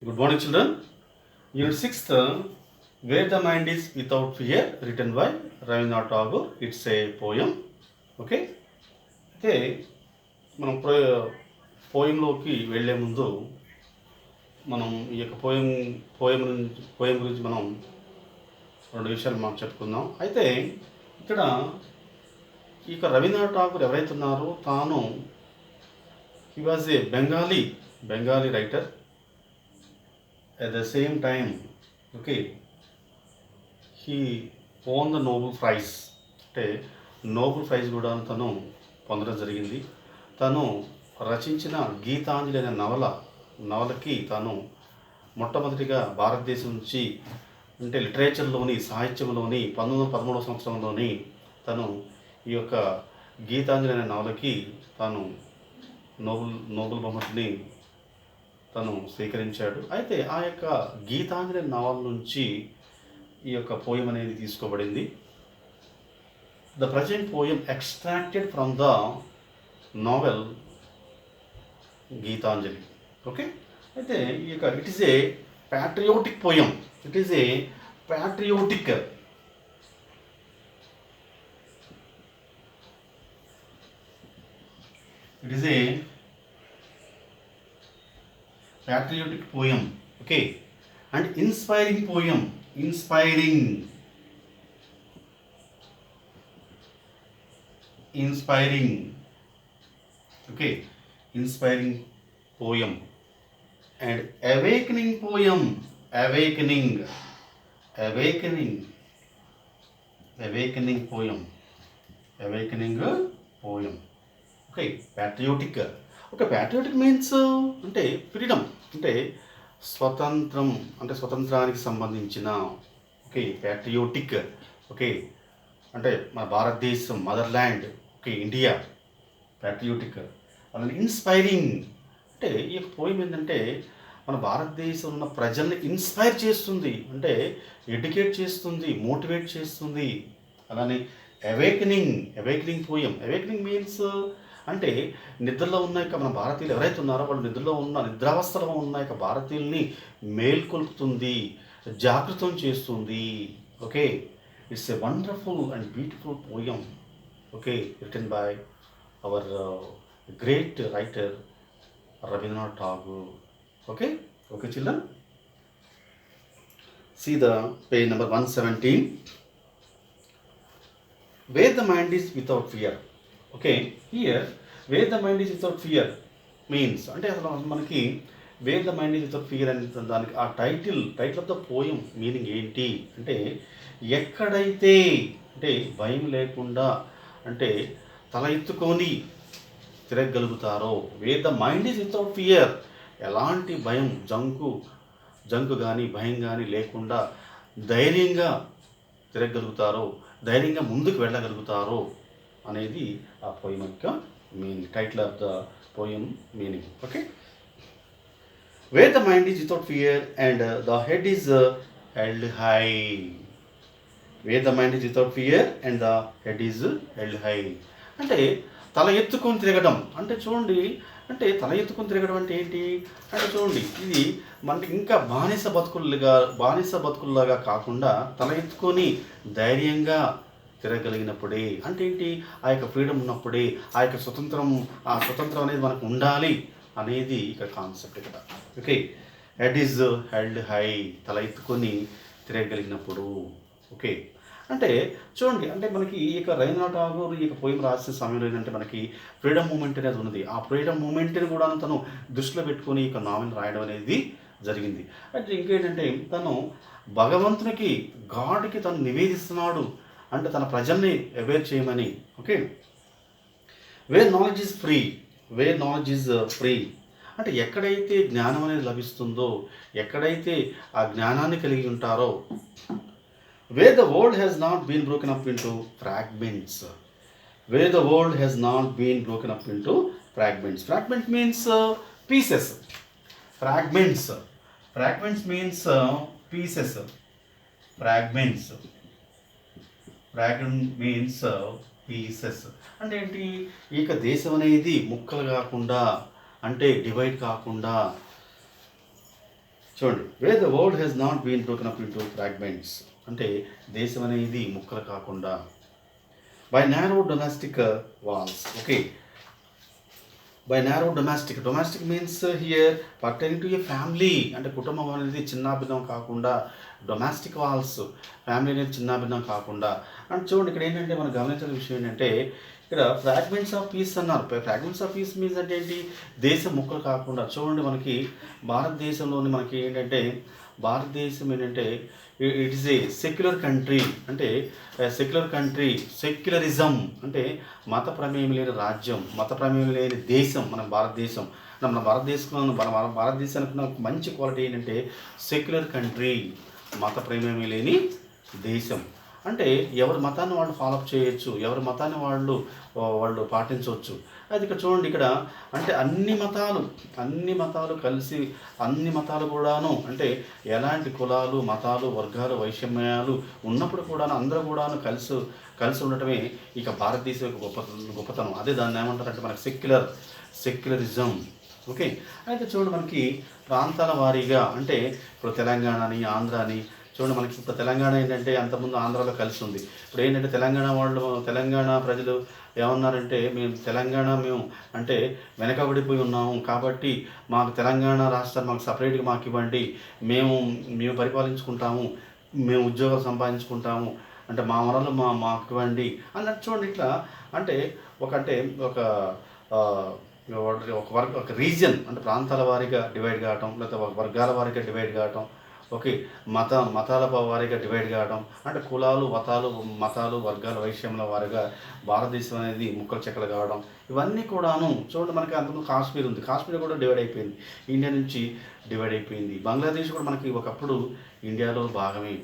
Good morning, children. Unit 6th, Where the Mind is Without Fear, written by Rabindranath Tagore. It's a poem. Okay? అయితే మనం పోయంలోకి వెళ్ళే ముందు మనం ఈ యొక్క పోయం గురించి మనం రెండు విషయాలు మనం చెప్పుకుందాం. అయితే ఇక్కడ ఈ యొక్క రవీంద్రనాథ్ ఠాగూర్ ఎవరైతే ఉన్నారో తాను he was a Bengali writer. At the same time, okay, he won the Nobel Prize. అంటే నోబెల్ ప్రైజ్ కూడా తను పొందడం జరిగింది. తను రచించిన గీతాంజలి అనే నవలకి తాను మొట్టమొదటిగా భారతదేశం నుంచి అంటే లిటరేచర్లోని సాహిత్యంలోని 1913 సంవత్సరంలోని తను ఈ యొక్క గీతాంజలి అనే నవలకి తాను నోబెల్ బహుమతిని తను స్వీకరించాడు. అయితే ఆ యొక్క గీతాంజలి నవల నుంచి ఈ యొక్క పోయం అనేది తీసుకోబడింది. The present poem extracted from the novel Gitanjali. Okay, అయితే ఈ యొక్క it is a patriotic poem. It is a patriotic patriotic poem, okay, and inspiring poem, inspiring okay, inspiring poem, and awakening poem, awakening poem, okay, patriotic. Okay, patriotic means అంటే freedom, అంటే స్వతంత్రానికి సంబంధించిన, okay, ప్యాట్రియోటిక్, okay, అంటే మన భారతదేశం mother land, okay, India, ప్యాట్రియోటిక్. అలానే inspiring అంటే ఈ యొక్క పోయం ఏంటంటే మన భారతదేశంలో ఉన్న ప్రజల్ని ఇన్స్పైర్ చేస్తుంది, అంటే ఎడ్యుకేట్ చేస్తుంది, మోటివేట్ చేస్తుంది. అలానే అవేకనింగ్ పోయం. అవేకనింగ్ మీన్స్ అంటే నిద్రలో ఉన్న యొక్క మన భారతీయులు ఎవరైతే ఉన్నారో వాళ్ళు నిద్రావస్థలో ఉన్న యొక్క భారతీయుల్ని మేల్కొల్పుతుంది, జాగృతం చేస్తుంది. Okay, it's a wonderful and beautiful poem, okay, written by our great writer Rabindranath Tagore. Okay, children, see the page number 117. Where the mind is without fear. Okay, here where the mind is without fear means అంటే అసలు మనకి where the mind is without fear అనే దానికి ఆ title of the poem meaning ఏంటి అంటే ఎక్కడైతే అంటే భయం లేకుండా అంటే తల ఎత్తుకొని తిరగలుగుతారో, where the mind is without fear, ఎలాంటి భయం జంకు కానీ భయం కానీ లేకుండా ధైర్యంగా తిరగలుగుతారో, ధైర్యంగా ముందుకు వెళ్ళగలుగుతారో అనేది ఆ పోయం యొక్క meaning, title of the poem meaning. Okay, wear the mind is without fear and the head is held high. Wear the mind is without fear and the head is held high అంటే తల ఎత్తుకొని తిరగడం. అంటే చూడండి, అంటే తల ఎత్తుకొని తిరగడం అంటే ఏంటి అంటే చూడండి, ఇది మనకి ఇంకా బానిస బతుకుల్లాగా కాకుండా తల ఎత్తుకొని ధైర్యంగా తిరగలిగినప్పుడే, అంటే ఏంటి, ఆ యొక్క ఫ్రీడమ్ ఉన్నప్పుడే, ఆ యొక్క స్వతంత్రం అనేది మనకు ఉండాలి అనేది ఇక కాన్సెప్ట్ ఇక్కడ. Okay, head is held high, తల ఎత్తుకొని తిరగలిగినప్పుడు. ఓకే, అంటే చూడండి, అంటే మనకి ఈ యొక్క రవీంద్రనాథ్ ఠాగూర్ ఈ యొక్క పోయం రాసిన సమయంలో ఏంటంటే మనకి ఫ్రీడమ్ మూమెంట్ అనేది ఉన్నది. ఆ ఫ్రీడమ్ మూమెంట్ని కూడా తను దృష్టిలో పెట్టుకొని ఈ యొక్క నావెల్ రాయడం అనేది జరిగింది. అయితే ఇంకేంటంటే తను భగవంతునికి, గాడ్కి తను నివేదిస్తున్నాడు, అంటే తన ప్రజల్ని అవేర్ చేయమని. Okay, where knowledge is free అంటే ఎక్కడైతే జ్ఞానం అనేది లభిస్తుందో, ఎక్కడైతే ఆ జ్ఞానాన్ని కలిగి ఉంటారో, where the world has not been broken up into fragments. Fragment means pieces. Fragments means pieces. Fragment means pieces అంటే ఏంటి, ఈ యొక్క దేశం అనేది ముక్కలు కాకుండా, అంటే డివైడ్ కాకుండా చూడండి, where the world has not been broken up into fragments, అంటే దేశం అనేది ముక్కలు కాకుండా, by narrow domestic walls. Okay, by narrow domestic means here pertaining to a family, అంటే కుటుంబం అనేది చిన్నాభిన్నం కాకుండా, డొమెస్టిక్ వాల్స్ ఫ్యామిలీ అనేది చిన్నాభిన్నం కాకుండా. అండ్ చూడండి, ఇక్కడ ఏంటంటే మనం గమనించిన విషయం ఏంటంటే, ఇక్కడ ఫ్రాగ్మెంట్స్ ఆఫ్ పీస్ అన్నారు. ఫ్రాగ్మెంట్స్ ఆఫ్ పీస్ మీన్స్ అంటే ఏంటి, దేశం ముక్కలు కాకుండా. చూడండి, మనకి భారతదేశంలోని మనకి ఏంటంటే, భారతదేశం ఏంటంటే it is a secular country, అంటే సెక్యులర్ కంట్రీ, సెక్యులరిజం అంటే మత ప్రమేయం లేని రాజ్యం, మత ప్రమేయం లేని దేశం మన భారతదేశం. మన భారతదేశానికి ఉన్న మంచి క్వాలిటీ ఏంటంటే సెక్యులర్ కంట్రీ, మత ప్రమేయం లేని దేశం. అంటే ఎవరి మతాన్ని వాళ్ళు ఫాలోఅప్ చేయొచ్చు, ఎవరి మతాన్ని వాళ్ళు పాటించవచ్చు. అది ఇక్కడ చూడండి, ఇక్కడ అంటే అన్ని మతాలు కలిసి, అన్ని మతాలు కూడాను, అంటే ఎలాంటి కులాలు, మతాలు, వర్గాలు, వైషమ్యాలు ఉన్నప్పుడు కూడా అందరూ కూడాను కలిసి ఉండటమే ఇక భారతదేశం యొక్క గొప్పతనం. అదే దాన్ని ఏమంటారంటే మనకి సెక్యులరిజం. ఓకే, అయితే చూడండి, మనకి ప్రాంతాల వారీగా, అంటే ఇప్పుడు తెలంగాణని, ఆంధ్రాని చూడండి. మనకి ఇప్పుడు తెలంగాణ ఏంటంటే అంతకుముందు ఆంధ్రాలో కలిసి ఉంది. ఇప్పుడు ఏంటంటే తెలంగాణ ప్రజలు ఏమన్నారంటే, మేము అంటే వెనకబడిపోయి ఉన్నాము, కాబట్టి మాకు తెలంగాణ రాష్ట్రాన్ని మాకు సపరేట్గా మాకు ఇవ్వండి, మేము పరిపాలించుకుంటాము, మేము ఉద్యోగాలు సంపాదించుకుంటాము, అంటే మా వనరులు మాకు ఇవ్వండి అన్నట్టు. చూడండి, ఇట్లా అంటే ఒక రీజియన్, అంటే ప్రాంతాల వారీగా డివైడ్ కావటం, లేకపోతే వర్గాల వారీగా డివైడ్ కావటం. ఓకే, మతాల వారీగా డివైడ్ కావడం, అంటే కులాలు, మతాలు, వర్గాల, వైషమ్యాల వారీగా భారతదేశం అనేది ముక్కలు చెక్కలు కావడం, ఇవన్నీ కూడాను. చూడండి, మనకి అంతకుముందు కాశ్మీర్ ఉంది, కాశ్మీర్ కూడా డివైడ్ అయిపోయింది, ఇండియా నుంచి డివైడ్ అయిపోయింది. బంగ్లాదేశ్ కూడా మనకి ఒకప్పుడు ఇండియాలో భాగమే.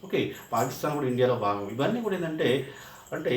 ఓకే, పాకిస్తాన్ కూడా ఇండియాలో భాగం. ఇవన్నీ కూడా ఏంటంటే,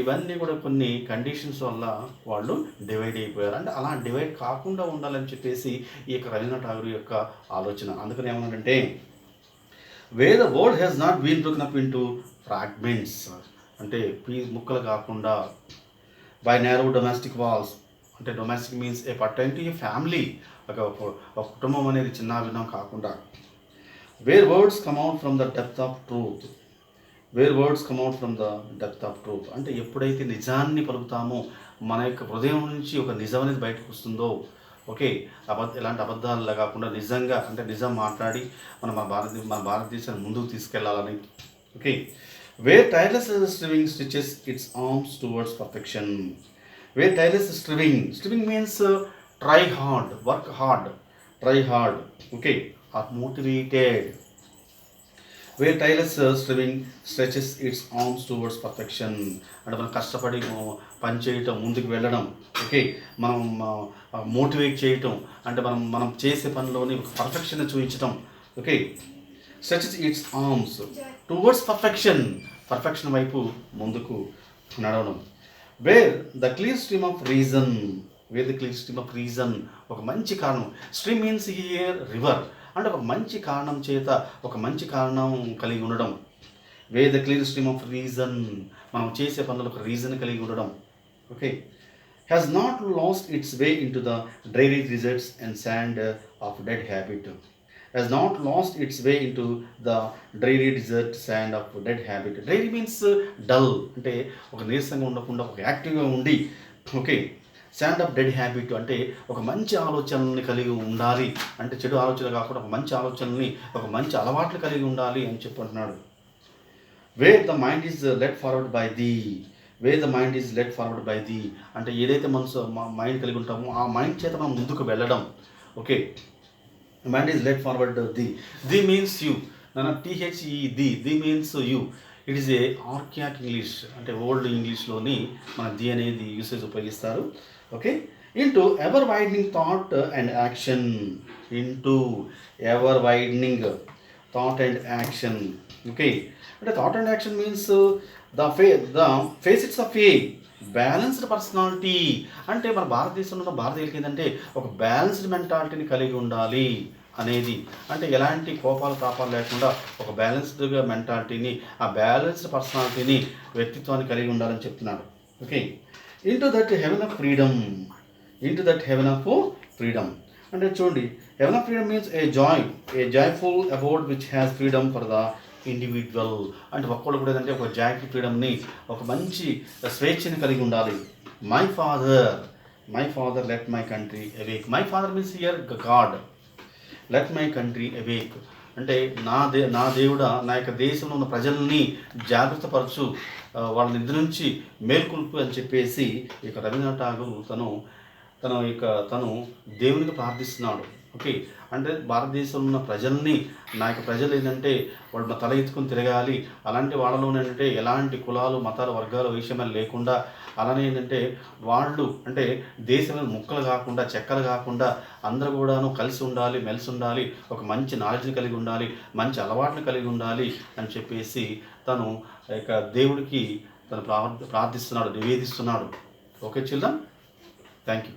ఇవన్నీ కూడా కొన్ని కండిషన్స్ వల్ల వాళ్ళు డివైడ్ అయిపోయారు. అంటే అలా డివైడ్ కాకుండా ఉండాలని చెప్పేసి ఈ యొక్క రవీంద్రనాథ్ ఠాగూర్ యొక్క ఆలోచన. అందుకని ఏమన్నారంటే, where the world has not been broken up into fragments, అంటే ముక్కలు కాకుండా, బై నారో డొమెస్టిక్ వాల్స్, అంటే domestic means a pertain to a family, ఒక కుటుంబం అనేది చిన్నాభిన్నం కాకుండా, where words come out from the depth of truth, అంటే ఎప్పుడైతే నిజాన్ని పలుకుతామో, మన యొక్క హృదయం నుంచి ఒక నిజం అనేది బయటకు వస్తుందో. ఓకే, ఎలాంటి అబద్ధాలు కాకుండా నిజంగా, అంటే నిజం మాట్లాడి మన భారతదేశాన్ని ముందుకు తీసుకెళ్లాలని. Okay, where tireless striving stitches its arms towards perfection. Where tireless striving means try hard, work hard, try hard. Okay, are motivated. Where tireless striving stretches its arms towards perfection, అంటే మనం కష్టపడి పని చేయటం, ముందుకు వెళ్ళడం. ఓకే, మనం motivate చేయటం, అంటే మనం చేసే పనిలోని ఒక పర్ఫెక్షన్ చూపించటం. Okay, stretches its arms towards perfection వైపు ముందుకు నడవడం. Wear the clear stream of reason, ఒక మంచి కారణం. స్ట్రీమ్ మీన్స్ హియర్ రివర్, అంటే ఒక మంచి కారణం చేత, ఒక మంచి కారణం కలిగి ఉండడం. Way the clear stream of reason, మనం చేసే పనులకు ఒక రీజన్ కలిగి ఉండడం. Okay, has not lost its way into the dreary deserts and sand of dead habit. Dreary means dull, అంటే ఒక నీరసంగా ఉండకుండా ఒక యాక్టివ్గా ఉండి. Okay, stand of dead habit, అంటే ఒక మంచి ఆలోచనల్ని కలిగి ఉండాలి, అంటే చెడు ఆలోచనలు కాకుండా ఒక మంచి ఆలోచనల్ని, ఒక మంచి అలవాట్లు కలిగి ఉండాలి అని చెప్పంటున్నాడు. Where the mind is led forward by the, అంటే ఏదైతే మైండ్ కలిగి ఉంటామో ఆ మైండ్ చేత మనం ముందుకు వెళ్ళడం. Okay, mind is led forward the means you, the means you. It is a archaic English, అంటే ఓల్డ్ ఇంగ్లీష్లోని మన ది అనేది యూసేజ్ ఉపయోగిస్తారు. Okay, into ever widening thought and action. Okay, అంటే thought and action means the facets of a balanced personality, అంటే మన భారతదేశంలో ఉన్న భారతీయులకి ఏంటంటే ఒక బ్యాలెన్స్డ్ మెంటాలిటీని కలిగి ఉండాలి అనేది, అంటే ఎలాంటి కోపాలు తాపాలు లేకుండా ఒక బ్యాలెన్స్డ్గా మెంటాలిటీని, ఆ బ్యాలెన్స్డ్ పర్సనాలిటీని, వ్యక్తిత్వాన్ని కలిగి ఉండాలని చెప్తున్నాడు. Okay, into that haven of freedom, అంటే చూడండి, haven of freedom means A joyful about which has freedom for the individual. అంటే ఒక్కళ్ళు కూడా ఏంటంటే ఒక జాయ్ఫుల్ ఫ్రీడమ్ని, ఒక మంచి స్వేచ్ఛని కలిగి ఉండాలి. My father let my country awake. My father means here God. Let my country awake అంటే నా దేవుడా, నా యొక్క దేశంలో ఉన్న ప్రజల్ని జాగ్రత్తపరచు, వాళ్ళ నిద్ర నుంచి మేల్కొల్పు అని చెప్పేసి ఇక రవీంద్రనాథ్ ఠాగూర్ తను దేవునికి ప్రార్థిస్తున్నాడు. ఓకే, అంటే భారతదేశంలో ఉన్న ప్రజల్ని, నా యొక్క ప్రజలు ఏంటంటే వాళ్ళు తల ఎత్తుకొని తిరగాలి, అలాంటి వాళ్ళలో ఏంటంటే ఎలాంటి కులాలు మతాలు వర్గాలు వైషమ్యాలు లేకుండా, అలానే ఏంటంటే వాళ్ళు అంటే దేశం మీద ముక్కలు కాకుండా చెక్కలు కాకుండా అందరూ కూడాను కలిసి ఉండాలి, మెలిసి ఉండాలి, ఒక మంచి నాలెడ్జ్ని కలిగి ఉండాలి, మంచి అలవాట్లు కలిగి ఉండాలి అని చెప్పేసి తను ఇక దేవుడికి తను ప్రార్థిస్తున్నాడు, నివేదిస్తున్నాడు. Okay children, thank you.